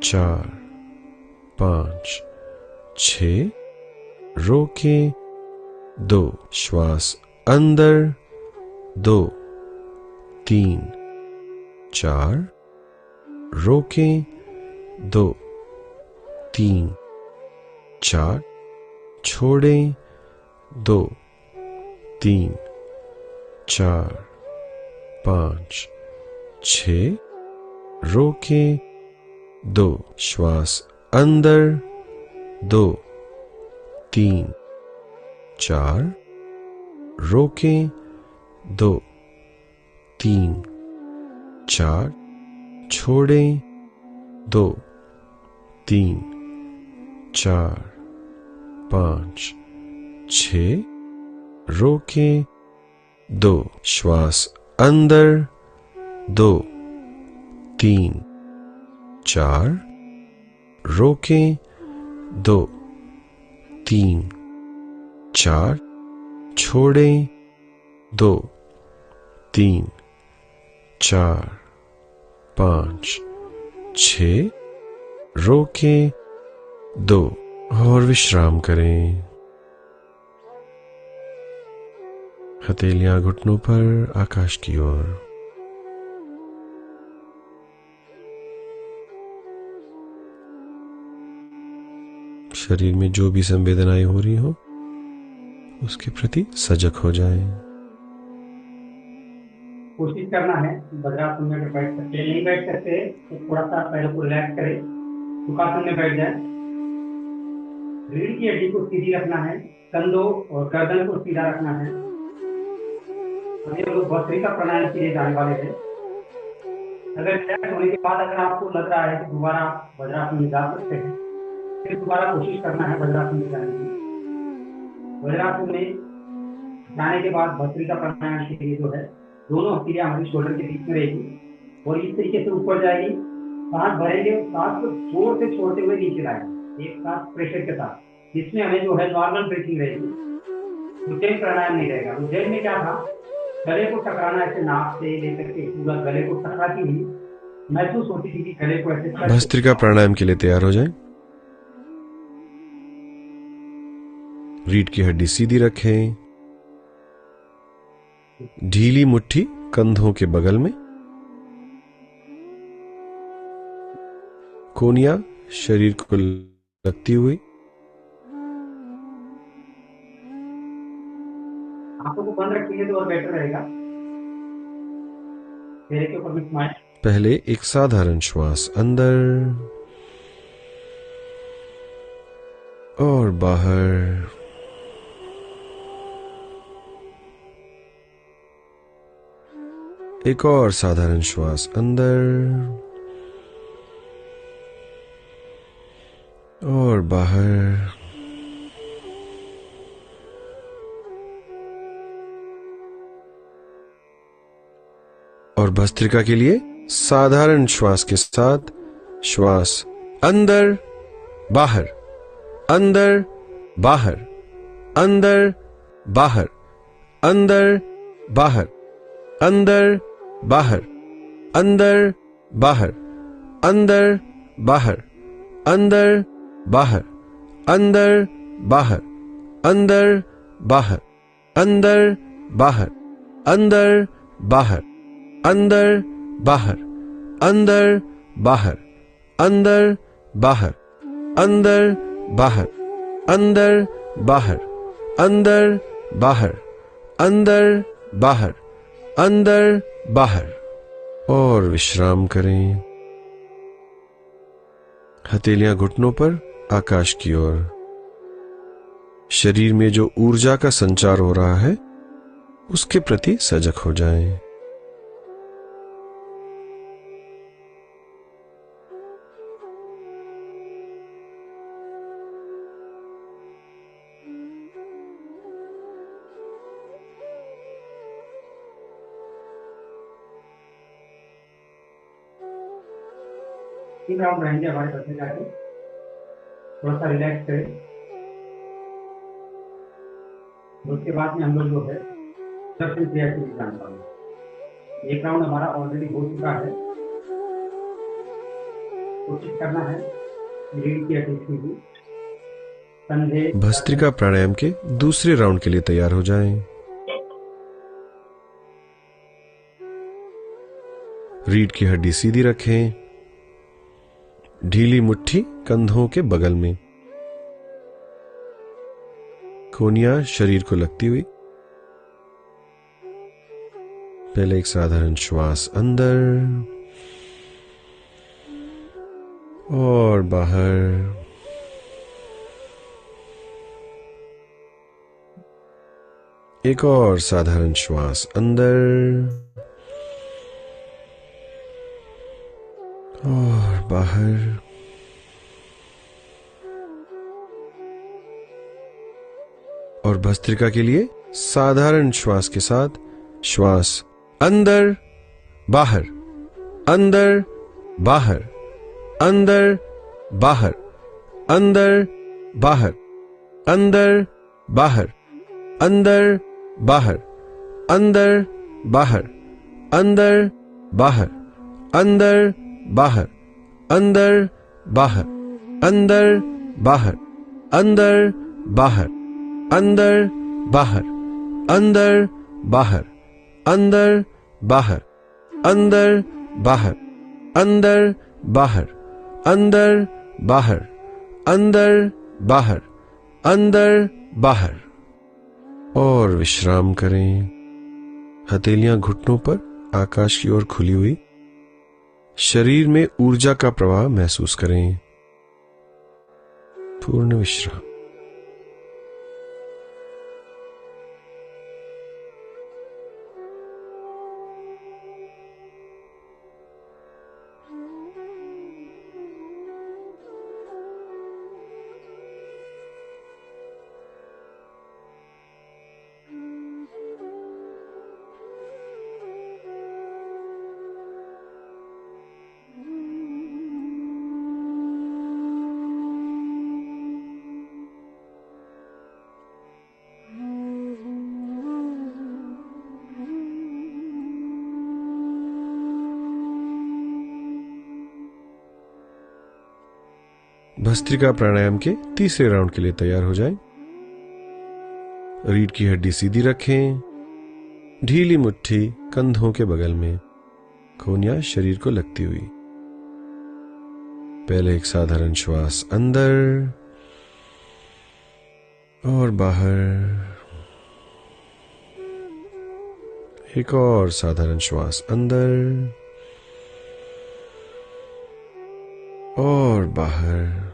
4 5 6, रोकें 2, श्वास अंदर 2 3 4, रोकें 2 3 4, छोड़ें 2 3 4 5 6, रोकें 2, श्वास अंदर 2 3 4, रोकें 2 3 4, छोड़ें 2 3 4 5 6, रोकें 2, श्वास अंदर 2 3 4, रोकें 2 3 4, छोड़ें 2 3 4 5 6, रोकें 2, और विश्राम करें। हथेलियां घुटनों पर, आकाश की ओर। शरीर में जो भी संवेदनाएं हो रही हो उसके प्रति सजग हो जाएं। कोशिश करना है वज्रासन में बैठ सकते हैं, नहीं बैठ सकते तो थोड़ा सा पैरों को रिलैक्स करें, सुखासन में बैठ जाए। रीढ़ की हड्डी को सीधी रखना है, कंधों और गर्दन को सीधा रखना है। हम लोग भस्त्रिका प्राणायाम के लिए जाने वाले हैं। अगर रिलैक्स होने के बाद अगर आपको लग रहा है कि दोबारा वज्रासन में जा सकते हैं, फिर दोबारा कोशिश करना है वज्रासन में जाने की। वज्रासन में जाने के बाद भस्त्रिका प्राणायाम के लिए जो है दोनों हथेलियां हमारी शोल्डर के बीच में रहेगी और इस तरीके से ऊपर जाएगी। सांस भरेंगे, सांस को जोर से छोड़ते हुए नीचे लाएंगे, एक साथ प्रेशर के साथ, जिसमें हमें जो है नॉर्मल ब्रीथिंग रहेगी। उज्जैन प्राणायाम नहीं रहेगा। उज्जैन में क्या था, गले को टकराना, ऐसे नाक से लेकर के पूरा गले को टकराती हुई महसूस होती थी कि गले को ऐसे। भस्त्रिका प्राणायाम के लिए तैयार हो जाएं। रीढ़ की हड्डी सीधी रखें, ढीली मुट्ठी कंधों के बगल में, कोनिया शरीर को लगती हुई, आंखों को बंद रखेंगे तो और बेटर रहेगा। चेहरे के ऊपर भी स्माइल। पहले एक साधारण श्वास अंदर और बाहर, एक और साधारण श्वास अंदर और बाहर। और भस्त्रिका के लिए साधारण श्वास के साथ श्वास अंदर बाहर, अंदर बाहर, अंदर बाहर, अंदर बाहर, अंदर बाहर, अंदर बाहर, अंदर बाहर, अंदर बाहर, अंदर बाहर, अंदर बाहर, अंदर बाहर, अंदर बाहर, अंदर बाहर, अंदर बाहर, अंदर बाहर, अंदर बाहर, अंदर बाहर, अंदर बाहर, अंदर बाहर, अंदर बाहर। और विश्राम करें। हथेलियां घुटनों पर, आकाश की ओर। शरीर में जो ऊर्जा का संचार हो रहा है उसके प्रति सजग हो जाएं। तीन राउंड रहेंगे हमारे भस्त्रिका के। थोड़ा सा रिलैक्स करें। उसके बाद में हम लोग जो है दर्शन क्रिया की जान पाएंगे। एक राउंड हमारा ऑलरेडी हो चुका है। कोशिश करना है रीढ़ की हड्डी की कंधे। भस्त्रिका प्राणायाम के दूसरे राउंड के लिए तैयार हो जाएं। रीढ़ की हड्डी सीधी रखें। ढीली मुट्ठी कंधों के बगल में, कोहनियां शरीर को लगती हुई। पहले एक साधारण श्वास अंदर और बाहर। एक और साधारण श्वास अंदर और बाहर। और भस्त्रिका के लिए साधारण श्वास के साथ श्वास अंदर बाहर, अंदर बाहर, अंदर बाहर, अंदर बाहर, अंदर बाहर, अंदर बाहर, अंदर बाहर, अंदर बाहर, अंदर बाहर, अंदर बाहर, अंदर बाहर, अंदर बाहर, अंदर बाहर, अंदर बाहर, अंदर बाहर, अंदर बाहर, अंदर बाहर, अंदर बाहर, अंदर बाहर, अंदर बाहर। और विश्राम करें। हथेलियां घुटनों पर, आकाश की ओर खुली हुई। शरीर में ऊर्जा का प्रवाह महसूस करें। पूर्ण विश्राम। भस्त्रिका प्राणायाम के तीसरे राउंड के लिए तैयार हो जाएं। रीढ़ की हड्डी सीधी रखें। ढीली मुट्ठी कंधों के बगल में, कोहनियां शरीर को लगती हुई। पहले एक साधारण श्वास अंदर और बाहर। एक और साधारण श्वास अंदर और बाहर।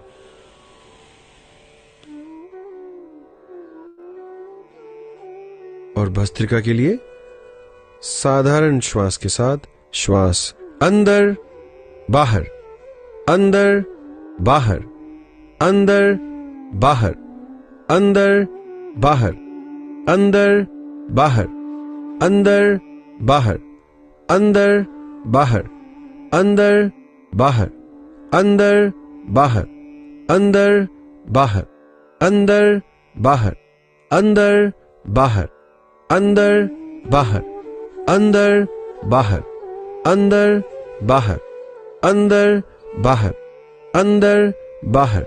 और भस्त्रिका के लिए साधारण श्वास के साथ श्वास अंदर बाहर, अंदर बाहर, अंदर बाहर, अंदर बाहर, अंदर बाहर, अंदर बाहर, अंदर बाहर, अंदर बाहर, अंदर बाहर, अंदर बाहर, अंदर बाहर, अंदर बाहर, अंदर बाहर, अंदर बाहर, अंदर बाहर, अंदर बाहर, अंदर बाहर,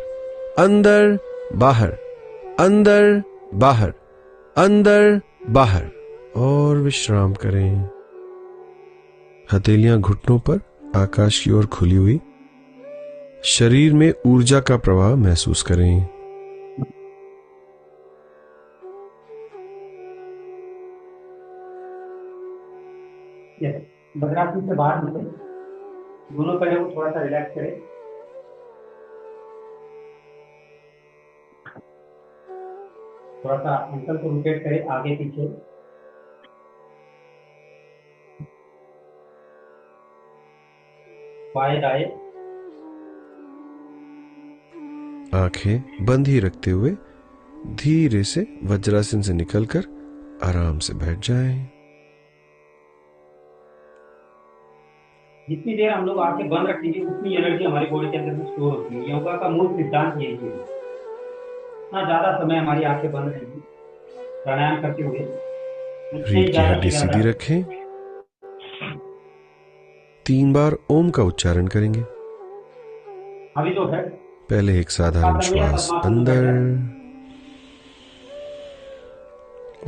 अंदर बाहर, अंदर बाहर, अंदर बाहर। और विश्राम करें। हथेलियां घुटनों पर आकाश की ओर खुली हुई, शरीर में ऊर्जा का प्रवाह महसूस करें। वज्रासन से बाहर निकले, दोनों पैरों को थोड़ा सा रिलैक्स करें। थोड़ा सा एंकल को रोटेट करें आगे पीछे। बाएं दाएं। आंखें बंद ही रखते हुए धीरे से वज्रासन से निकलकर आराम से बैठ जाएं। जितनी देर हम लोग आंखें बंद रखेंगे उतनी एनर्जी हमारी बॉडी के अंदर में स्टोर होती है। योगा का मूल सिद्धांत यही है। ना ज्यादा समय हमारी आंखें बंद रहेंगी प्राणायाम करते हुए। रीढ़ की हड्डी सीधी रखें। 3 बार ओम का उच्चारण करेंगे। अभी जो है पहले एक साधारण श्वास अंदर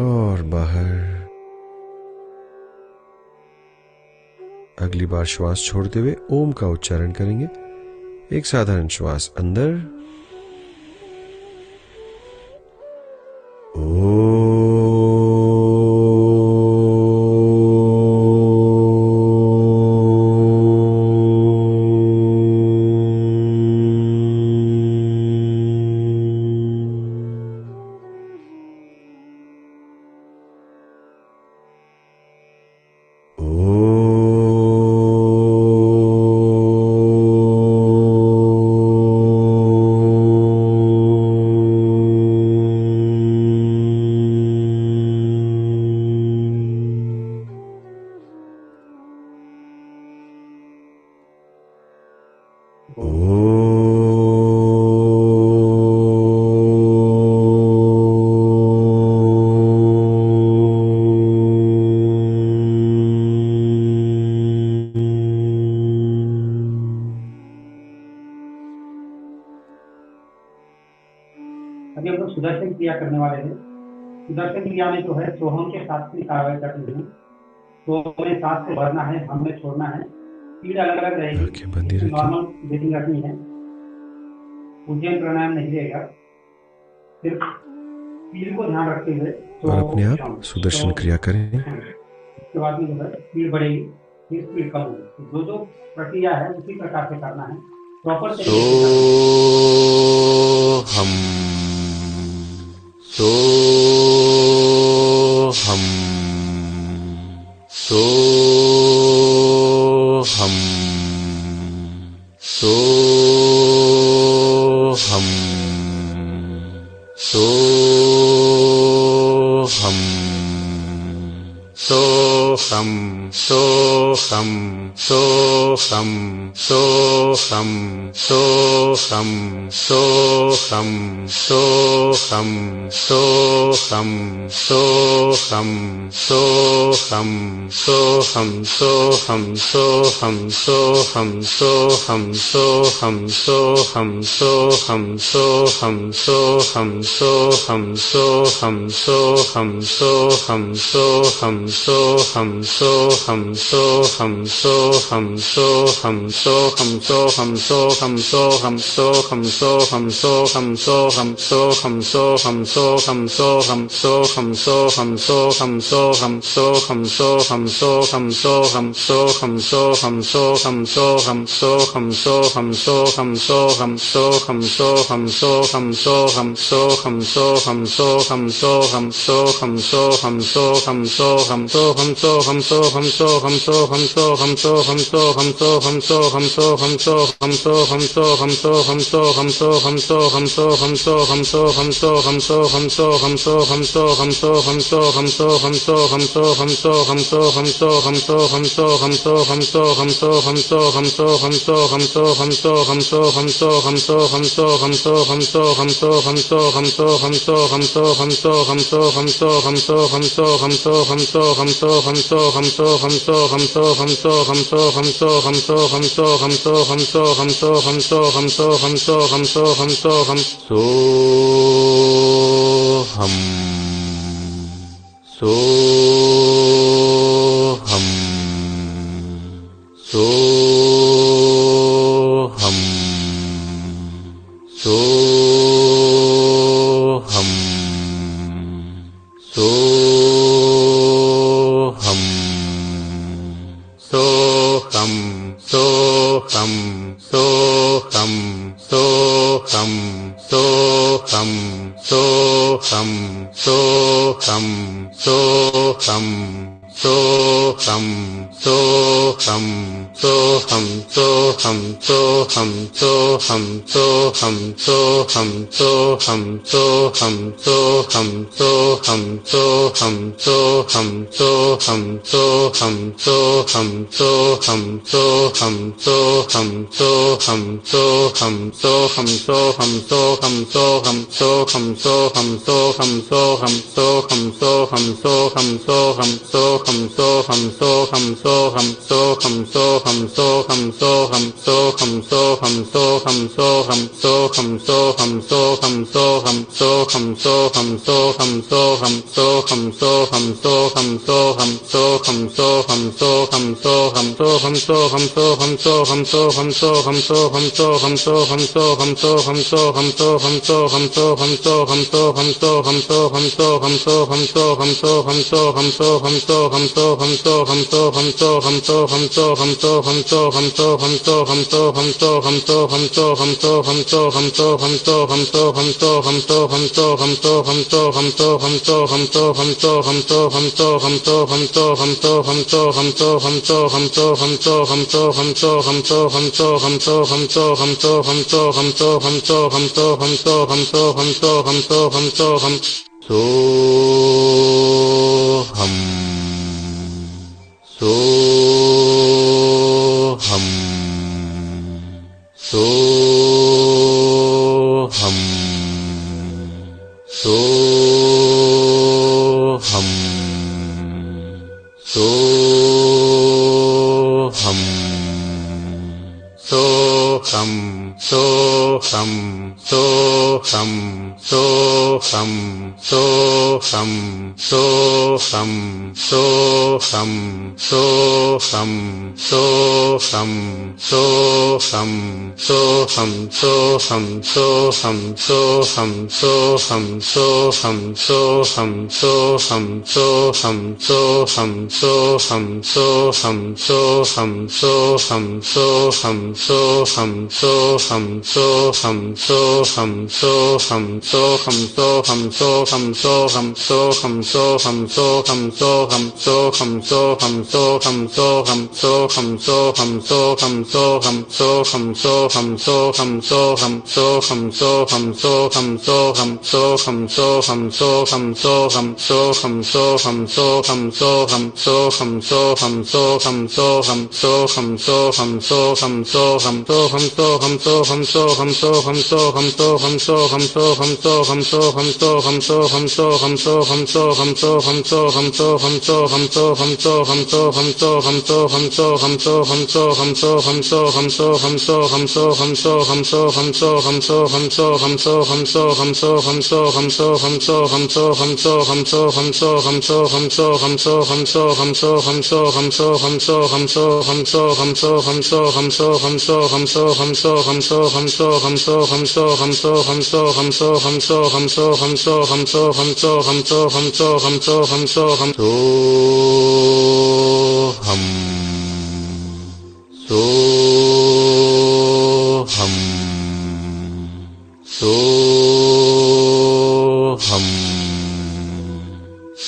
और बाहर। अगली बार श्वास छोड़ते हुए ओम का उच्चारण करेंगे। एक साधारण श्वास अंदर अभी हम लोग सुदर्शन क्रिया करने वाले हैं। सुदर्शन क्रिया में जो है सोहम के साथ की कार्रवाई करनी है। तो में सांस को भरना है, हम में छोड़ना है। स्पीड अलग अलग रहेगी। नॉर्मल ब्रीथिंग रखनी है। उज्जैन प्राणायाम नहीं रहेगा। सिर्फ स्पीड को ध्यान रखते हुए और अपने आप सुदर्शन क्रिया करें। उसके बाद में जो है स्पीड बढ़ेगी, फिर स्पीड कम होगी। जो जो प्रक्रिया है उसी प्रकार से करना है। प्रॉपर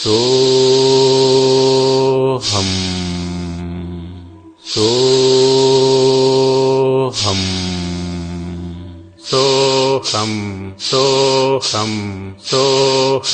सोहम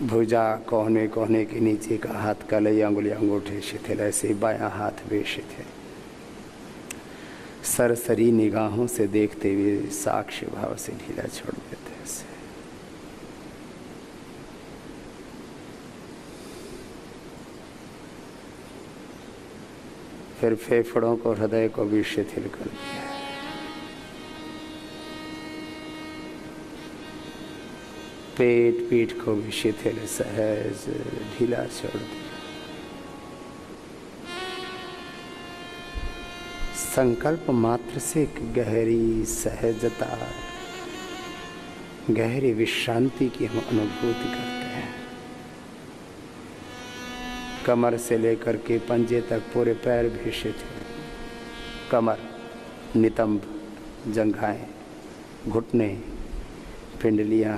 भुजा कोहने कोहने के नीचे का हाथ कलाई अंगुली अंगूठे शिथिल, ऐसे बायां हाथ भी शिथिल। सरसरी निगाहों से देखते हुए साक्ष्य भाव से ढीला छोड़ देते ऐसे। फिर फेफड़ों को हृदय को भी शिथिल कर दिया। पेट पीठ को भी शिथिल सहज ढीला छोड़ दिया। संकल्प मात्र से एक गहरी सहजता, गहरी विश्रांति की हम अनुभूति करते हैं। कमर से लेकर के पंजे तक पूरे पैर भी शिथिल, कमर, नितंब, जंघाएं, घुटने, पिंडलियां,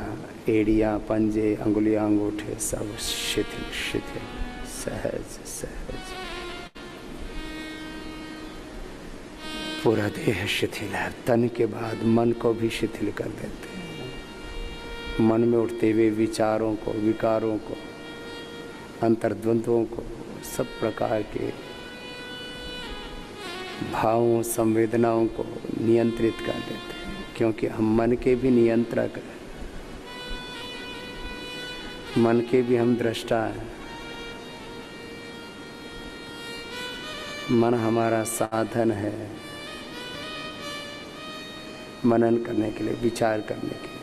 एड़ियां, पंजे, अंगुलियां, अंगूठे सब शिथिल शिथिल सहज सहज। पूरा देह शिथिल है। तन के बाद मन को भी शिथिल कर देते हैं। मन में उठते हुए विचारों को, विकारों को, अंतर्द्वंद्वों को, सब प्रकार के भावों, संवेदनाओं को नियंत्रित कर देते हैं, क्योंकि हम मन के भी नियंत्रक हैं, मन के भी हम दृष्टा हैं। मन हमारा साधन है मनन करने के लिए, विचार करने के लिए।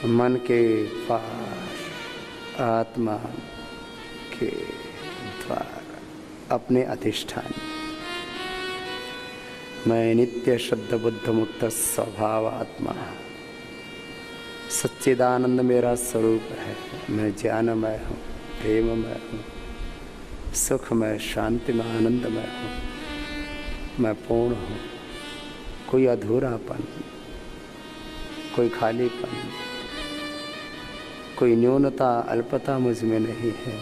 मन के पास आत्मा के द्वारा अपने अधिष्ठान, मैं नित्य शुद्ध बुद्ध मुक्त स्वभाव आत्मा, सच्चिदानंद मेरा स्वरूप है। मैं ज्ञानमय हूँ, प्रेममय हूँ, सुखमय, शांतिमय, आनंदमय हूँ। मैं पूर्ण हूँ। कोई अधूरापन, कोई खालीपन, कोई न्यूनता, अल्पता मुझ में नहीं है।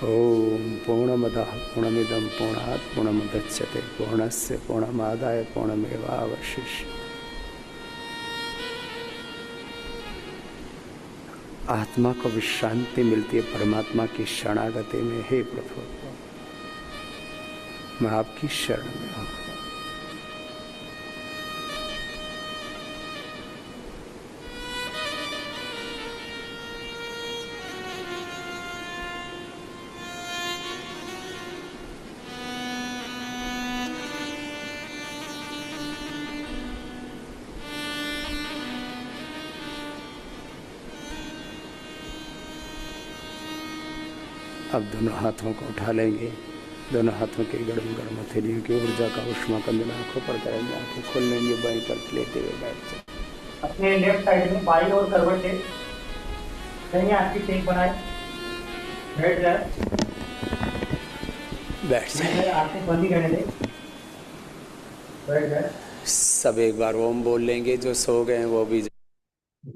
ओम पूर्णमदः पूर्णमिदं पूर्णात् पूर्णमुदच्यते पूर्णस्य पूर्णमादाय पूर्णमेवावशिष्यते। आत्मा को विश्रांति मिलती है परमात्मा की शरणागति में। हे प्रभु, मैं आपकी शरण में हूँ। अब दोनों हाथों को उठा लेंगे। दोनों हाथों के गरम गरम हथेलियों की ऊर्जा का उष्मा कंदन आंखों पर करेंगे। आंखें खोल लेंगे, बाई तरफ लेते हुए बैठ जाए। अपने लेफ्ट साइड में बाई और करवट है, कहीं आपकी टेक बनाए, बैठ जाए, बैठ जाए। आंखें बंद ही रहने दे, बैठ जाए। सब एक बार ओम बोल लेंगे। जो सो गए हैं वो भी